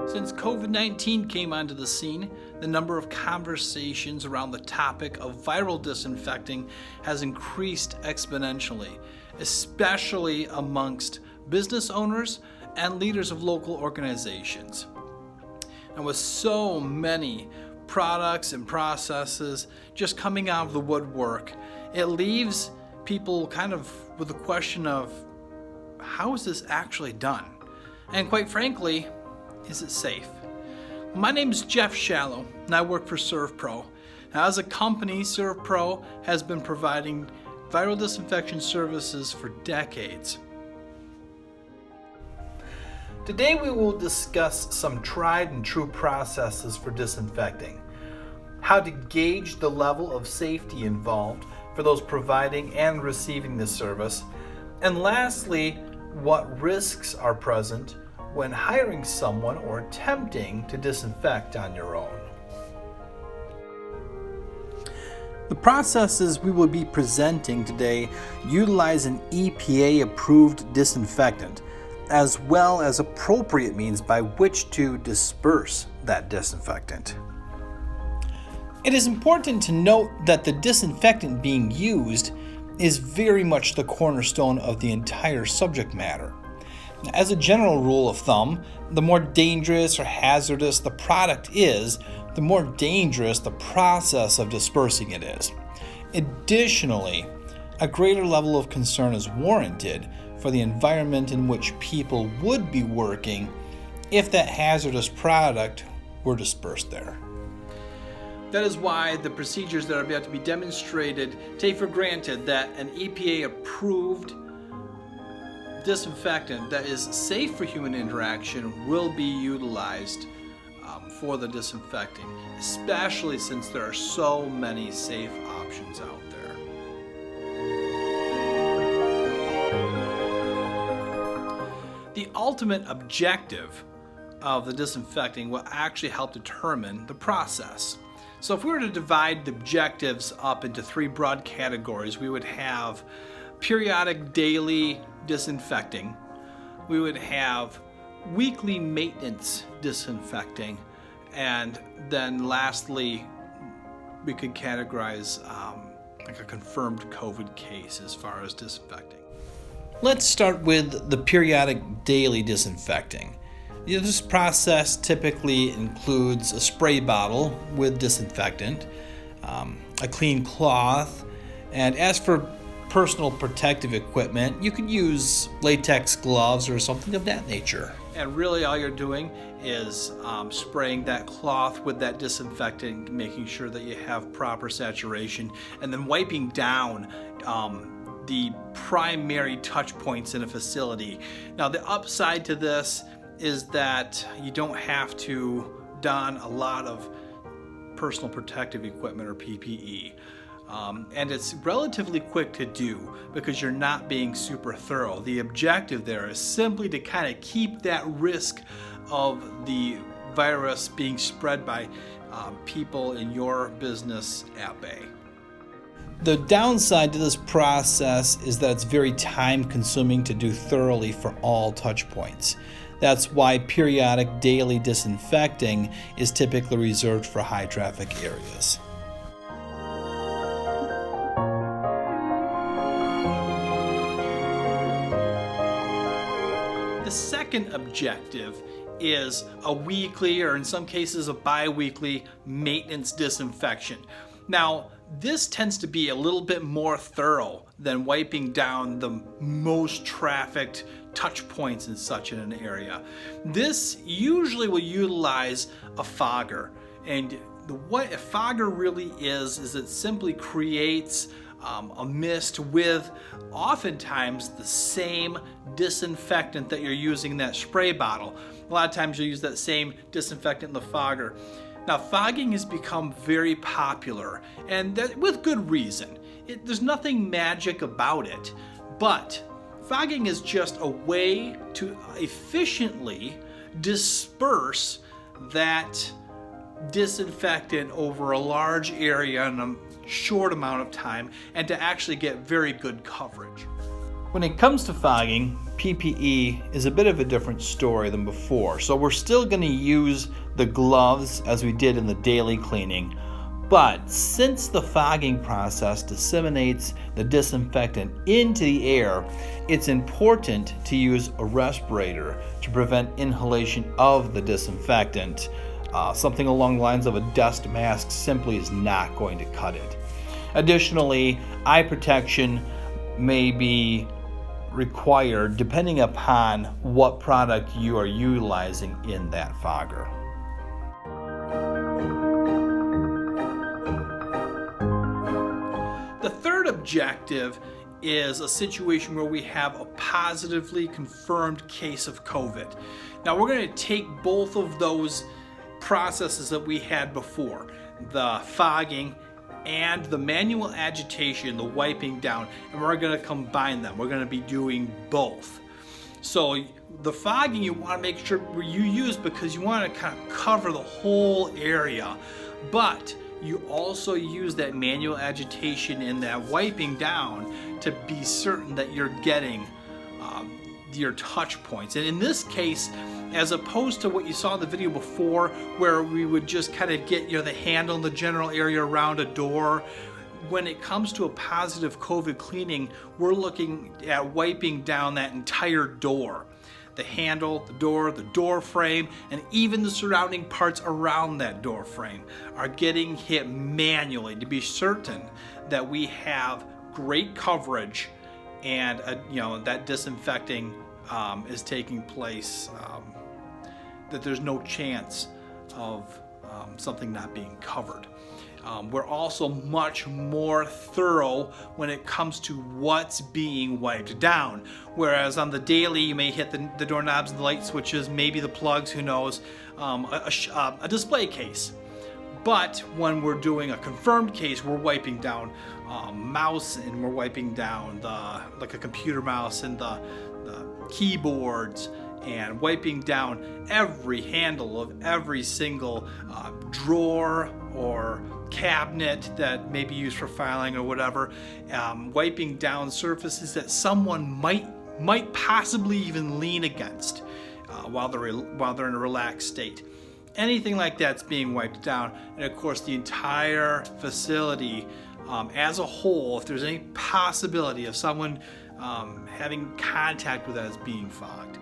Since COVID-19 came onto the scene, the number of conversations around the topic of viral disinfecting has increased exponentially, especially amongst business owners and leaders of local organizations. And with so many products and processes just coming out of the woodwork, it leaves people kind of with the question of, how is this actually done? And quite frankly, is it safe? My name is Jeff Shallow, and I work for ServPro. Now, as a company, ServPro has been providing viral disinfection services for decades. Today we will discuss some tried and true processes for disinfecting, how to gauge the level of safety involved for those providing and receiving this service, and lastly, what risks are present when hiring someone or attempting to disinfect on your own. The processes we will be presenting today utilize an EPA-approved disinfectant, as well as appropriate means by which to disperse that disinfectant. It is important to note that the disinfectant being used is very much the cornerstone of the entire subject matter. As a general rule of thumb, the more dangerous or hazardous the product is, the more dangerous the process of dispersing it is. Additionally, a greater level of concern is warranted for the environment in which people would be working if that hazardous product were dispersed there. That is why the procedures that are about to be demonstrated take for granted that an EPA-approved disinfectant that is safe for human interaction will be utilized for the disinfecting, especially since there are so many safe options out there. The ultimate objective of the disinfecting will actually help determine the process. So if we were to divide the objectives up into three broad categories, we would have periodic daily disinfecting, we would have weekly maintenance disinfecting, and then lastly, we could categorize like a confirmed COVID case as far as disinfecting. Let's start with the periodic daily disinfecting. This process typically includes a spray bottle with disinfectant, a clean cloth, and as for personal protective equipment, you could use latex gloves or something of that nature. And really all you're doing is spraying that cloth with that disinfectant, making sure that you have proper saturation, and then wiping down the primary touch points in a facility. Now the upside to this is that you don't have to don a lot of personal protective equipment or PPE. And it's relatively quick to do because you're not being super thorough. The objective there is simply to kind of keep that risk of the virus being spread by people in your business at bay. The downside to this process is that it's very time consuming to do thoroughly for all touch points. That's why periodic daily disinfecting is typically reserved for high traffic areas. The second objective is a weekly, or in some cases a bi-weekly, maintenance disinfection. Now, this tends to be a little bit more thorough than wiping down the most trafficked touch points and such in an area. This usually will utilize a fogger, and what a fogger really is it simply creates a mist with oftentimes the same disinfectant that you're using in that spray bottle. A lot of times you'll use that same disinfectant in the fogger. Now, fogging has become very popular, and that with good reason. There's nothing magic about it, but fogging is just a way to efficiently disperse that disinfectant over a large area in a short amount of time and to actually get very good coverage. When it comes to fogging, PPE is a bit of a different story than before. So we're still going to use the gloves as we did in the daily cleaning. But since the fogging process disseminates the disinfectant into the air, it's important to use a respirator to prevent inhalation of the disinfectant. Something along the lines of a dust mask simply is not going to cut it. Additionally, eye protection may be required depending upon what product you are utilizing in that fogger. The third objective is a situation where we have a positively confirmed case of COVID. Now we're going to take both of those processes that we had before, the fogging and the manual agitation, the wiping down, and we're going to combine them. We're going to be doing both. So the fogging you want to make sure you use because you want to kind of cover the whole area, but you also use that manual agitation and that wiping down to be certain that you're getting your touch points. And in this case, as opposed to what you saw in the video before where we would just kind of get the handle in the general area around a door, when it comes to a positive COVID cleaning, we're looking at wiping down that entire door. The handle, the door frame, and even the surrounding parts around that door frame are getting hit manually to be certain that we have great coverage and that disinfecting is taking place, that there's no chance of something not being covered. We're also much more thorough when it comes to what's being wiped down. Whereas on the daily, you may hit the doorknobs and the light switches, maybe the plugs, who knows, a display case. But when we're doing a confirmed case, we're wiping down mouse, and we're wiping down like a computer mouse and the keyboards, and wiping down every handle of every single drawer or cabinet that may be used for filing or whatever, wiping down surfaces that someone might possibly even lean against while they're in a relaxed state. Anything like that's being wiped down, and of course the entire facility as a whole, if there's any possibility of someone having contact with that, is being fogged.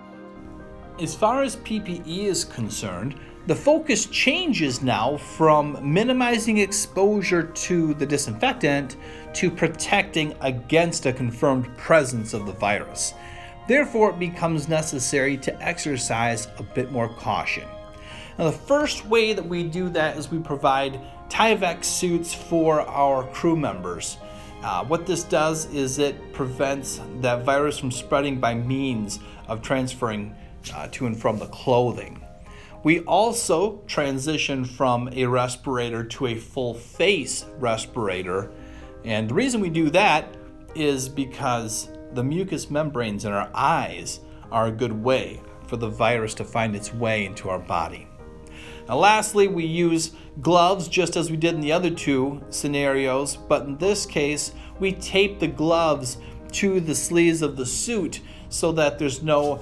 As far as PPE is concerned, the focus changes now from minimizing exposure to the disinfectant to protecting against a confirmed presence of the virus. Therefore, it becomes necessary to exercise a bit more caution. Now, the first way that we do that is we provide Tyvek suits for our crew members. What this does is it prevents that virus from spreading by means of transferring to and from the clothing. We also transition from a respirator to a full face respirator, and the reason we do that is because the mucous membranes in our eyes are a good way for the virus to find its way into our body. Now lastly, we use gloves just as we did in the other two scenarios, but in this case we tape the gloves to the sleeves of the suit so that there's no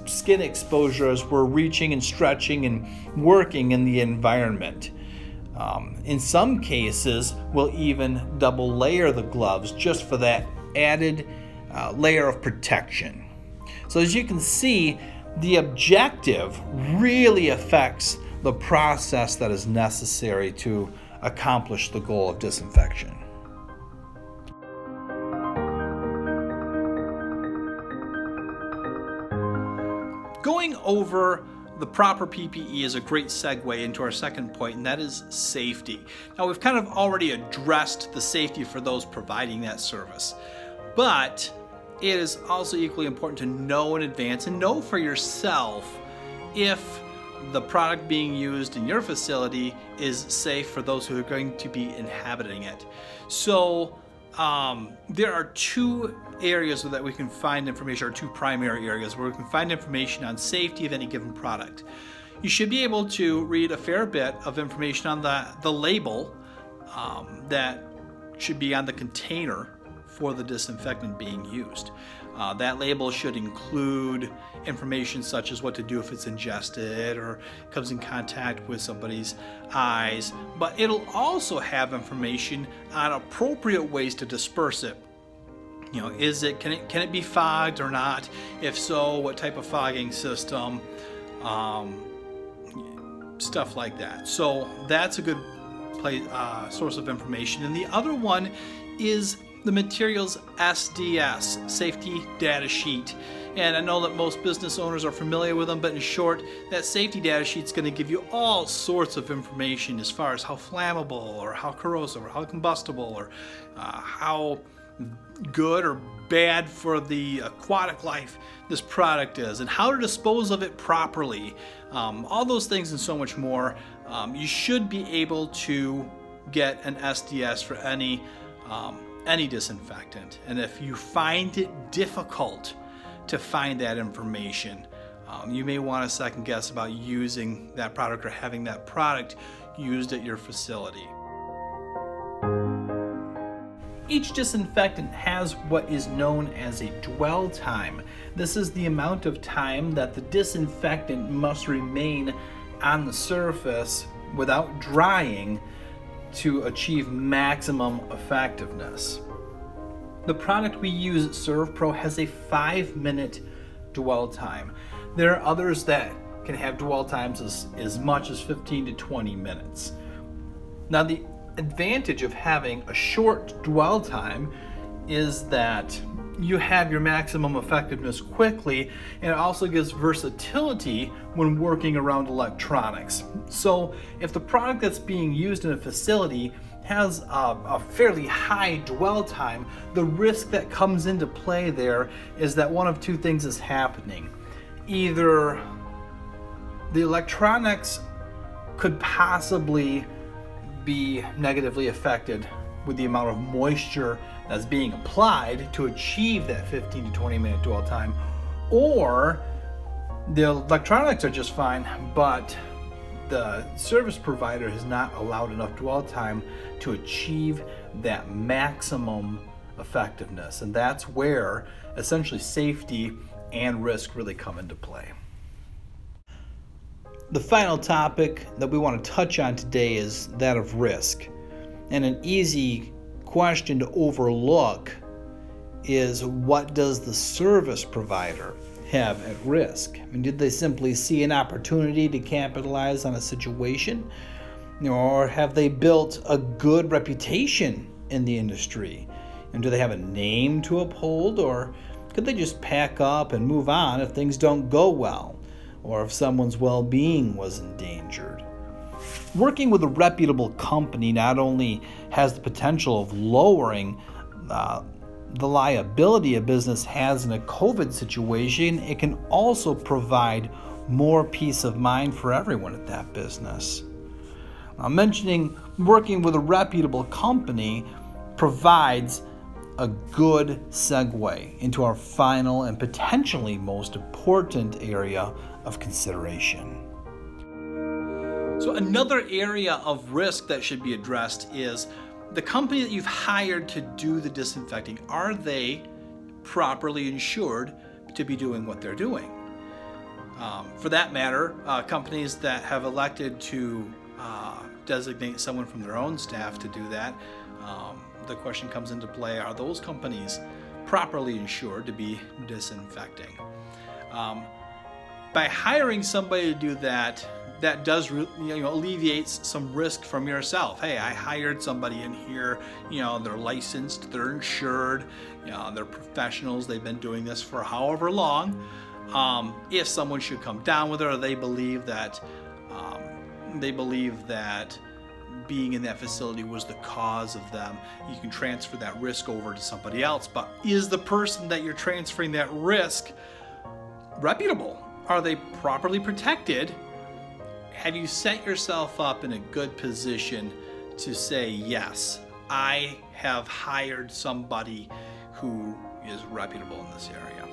skin exposure as we're reaching and stretching and working in the environment. In some cases, we'll even double layer the gloves just for that added layer of protection. So as you can see, the objective really affects the process that is necessary to accomplish the goal of disinfection. Going over the proper PPE is a great segue into our second point, and that is safety. Now, we've kind of already addressed the safety for those providing that service, but it is also equally important to know in advance and know for yourself if the product being used in your facility is safe for those who are going to be inhabiting it. So there are two areas that we can find information, or two primary areas where we can find information on safety of any given product. You should be able to read a fair bit of information on the label that should be on the container for the disinfectant being used. That label should include information such as what to do if it's ingested or comes in contact with somebody's eyes, but it'll also have information on appropriate ways to disperse it. Can it be fogged or not? If so, what type of fogging system? Stuff like that. So that's a good source of information. And the other one is the materials SDS, Safety Data Sheet. And I know that most business owners are familiar with them, but in short, that safety data sheet is going to give you all sorts of information as far as how flammable or how corrosive or how combustible or how good or bad for the aquatic life this product is, and how to dispose of it properly. All those things and so much more. You should be able to get an SDS for any disinfectant. And if you find it difficult to find that information, you may want to second guess about using that product or having that product used at your facility. Each disinfectant has what is known as a dwell time. This is the amount of time that the disinfectant must remain on the surface without drying to achieve maximum effectiveness. The product we use at ServPro has a 5-minute dwell time. There are others that can have dwell times as much as 15 to 20 minutes. Now, the advantage of having a short dwell time is that you have your maximum effectiveness quickly, and it also gives versatility when working around electronics. So if the product that's being used in a facility has a fairly high dwell time, the risk that comes into play there is that one of two things is happening. Either the electronics could possibly be negatively affected with the amount of moisture that's being applied to achieve that 15 to 20 minute dwell time, or the electronics are just fine, but the service provider has not allowed enough dwell time to achieve that maximum effectiveness. And that's where essentially safety and risk really come into play. The final topic that we want to touch on today is that of risk. And an easy question to overlook is, what does the service provider have at risk? I mean, did they simply see an opportunity to capitalize on a situation? Or have they built a good reputation in the industry? And do they have a name to uphold? Or could they just pack up and move on if things don't go well, or if someone's well-being was endangered? Working with a reputable company not only has the potential of lowering the liability a business has in a COVID situation, it can also provide more peace of mind for everyone at that business. Now, mentioning working with a reputable company provides a good segue into our final and potentially most important area of consideration. So another area of risk that should be addressed is the company that you've hired to do the disinfecting. Are they properly insured to be doing what they're doing? For that matter, companies that have elected to designate someone from their own staff to do that, the question comes into play, are those companies properly insured to be disinfecting? By hiring somebody to do that, that does alleviates some risk from yourself. Hey, I hired somebody in here, they're licensed, they're insured, they're professionals, they've been doing this for however long. If someone should come down with it, or they believe that being in that facility was the cause of them, you can transfer that risk over to somebody else. But is the person that you're transferring that risk reputable? Are they properly protected? Have you set yourself up in a good position to say, yes, I have hired somebody who is reputable in this area?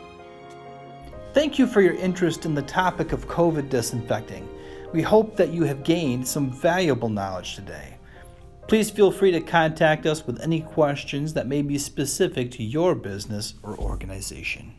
Thank you for your interest in the topic of COVID disinfecting. We hope that you have gained some valuable knowledge today. Please feel free to contact us with any questions that may be specific to your business or organization.